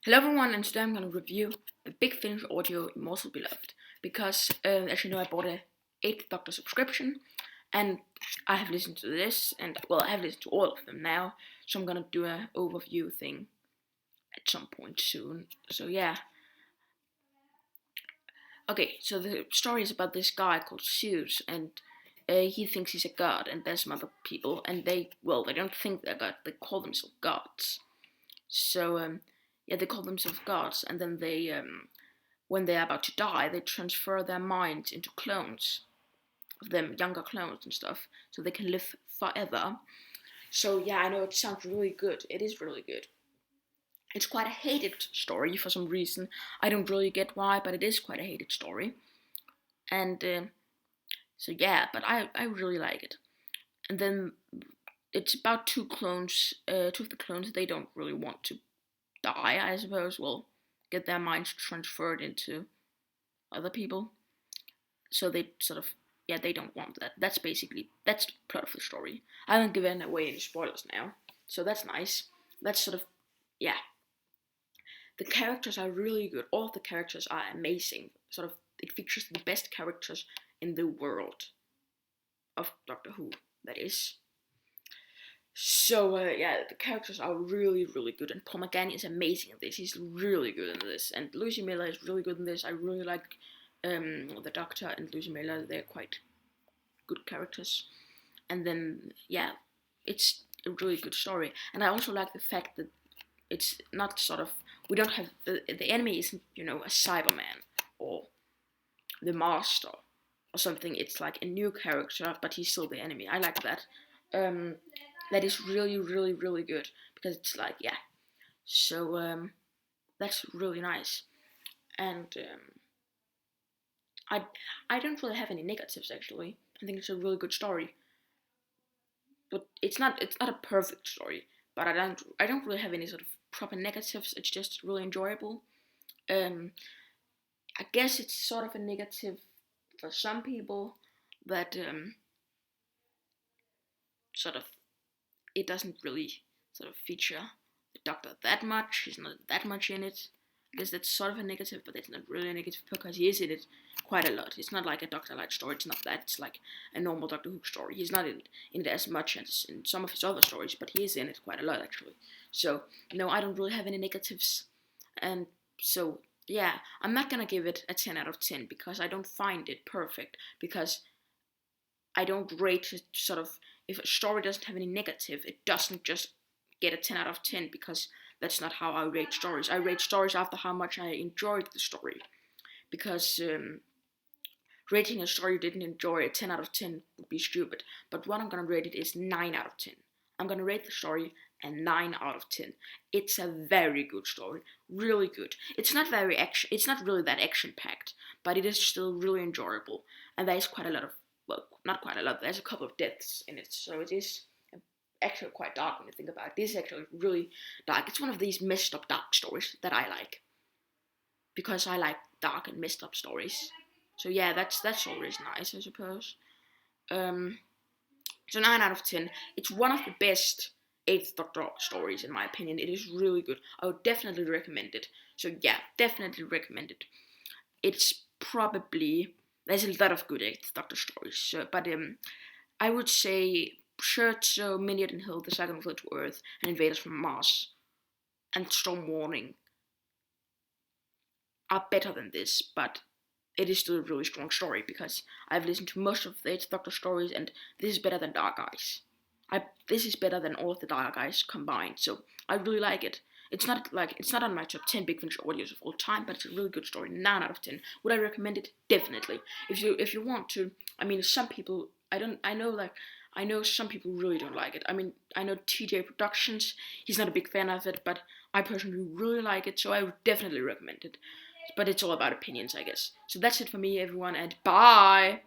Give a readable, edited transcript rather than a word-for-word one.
Hello everyone, and today I'm going to review the Big Finish Audio Immortal Beloved because, as you know, I bought a 8th Doctor subscription, and I have listened to this, and well, I have listened to all of them now, so I'm going to do an overview thing at some point soon. So yeah. Okay, so the story is about this guy called Zeus, and he thinks he's a god, and there's some other people, and they don't think they're god, they call themselves gods. So, yeah, they call themselves gods, and then when they're about to die, they transfer their minds into clones of them, younger clones and stuff, so they can live forever. So, yeah, I know it sounds really good. It is really good. It's quite a hated story for some reason. I don't really get why, but it is quite a hated story. And so, yeah, but I really like it. And then it's about two clones. Two of the clones, they don't really want to die, I suppose, will get their minds transferred into other people. So they sort of, yeah, they don't want that. That's the plot of the story. I haven't given away any spoilers now, so that's nice. That's sort of, yeah. The characters are really good. All of the characters are amazing. Sort of, it features the best characters in the world of Doctor Who, that is. So, yeah, the characters are really, really good, and Paul McGann is amazing in this. He's really good in this, and Lucy Miller is really good in this. I really like the Doctor and Lucy Miller. They're quite good characters. And then, yeah, it's a really good story. And I also like the fact that it's not sort of, we don't have, the enemy isn't, a Cyberman or the Master or something. It's like a new character, but he's still the enemy. I like that. That is really, really, really good, because it's like, yeah. So that's really nice, and I don't really have any negatives actually. I think it's a really good story, but it's not a perfect story. But I don't really have any sort of proper negatives. It's just really enjoyable. Um, I guess it's sort of a negative for some people that sort of it doesn't really sort of feature the Doctor that much. He's not that much in it. I guess that's sort of a negative, but it's not really a negative because he is in it quite a lot. It's not like a Doctor Light story. It's not that. It's like a normal Doctor Who story. He's not in it as much as in some of his other stories, but he is in it quite a lot actually. So no, I don't really have any negatives, and so yeah, I'm not gonna give it a 10 out of 10 because I don't find it perfect, because I don't rate it sort of, if a story doesn't have any negative, it doesn't just get a 10 out of 10, because that's not how I rate stories. I rate stories after how much I enjoyed the story, because rating a story you didn't enjoy a 10 out of 10 would be stupid. But what I'm going to rate it is 9 out of 10. I'm going to rate the story a 9 out of 10. It's a very good story, really good. It's not really that action packed, but it is still really enjoyable, and there is quite a lot of, well, not quite a lot, there's a couple of deaths in it, so it is actually quite dark when you think about it. This is actually really dark. It's one of these messed up dark stories that I like, because I like dark and messed up stories. So yeah, that's always nice, I suppose. So 9 out of 10. It's one of the best 8th Doctor stories in my opinion. It is really good. I would definitely recommend it. So yeah, definitely recommend it. It's probably, there's a lot of good 8th Doctor stories, but I would say Scherzo, Minion and Hill, The Second Fleet to Earth, and Invaders from Mars, and Storm Warning are better than this, but it is still a really strong story, because I've listened to most of the 8th Doctor stories, and this is better than Dark Eyes. This is better than all of the Dark Eyes combined, so I really like it. It's not on my top 10 Big Finish audios of all time, but it's a really good story. 9 out of 10. Would I recommend it? Definitely. If you want to, I mean, some people, I know some people really don't like it. I mean, I know TJ Productions, he's not a big fan of it, but I personally really like it, so I would definitely recommend it. But it's all about opinions, I guess. So that's it for me, everyone, and bye!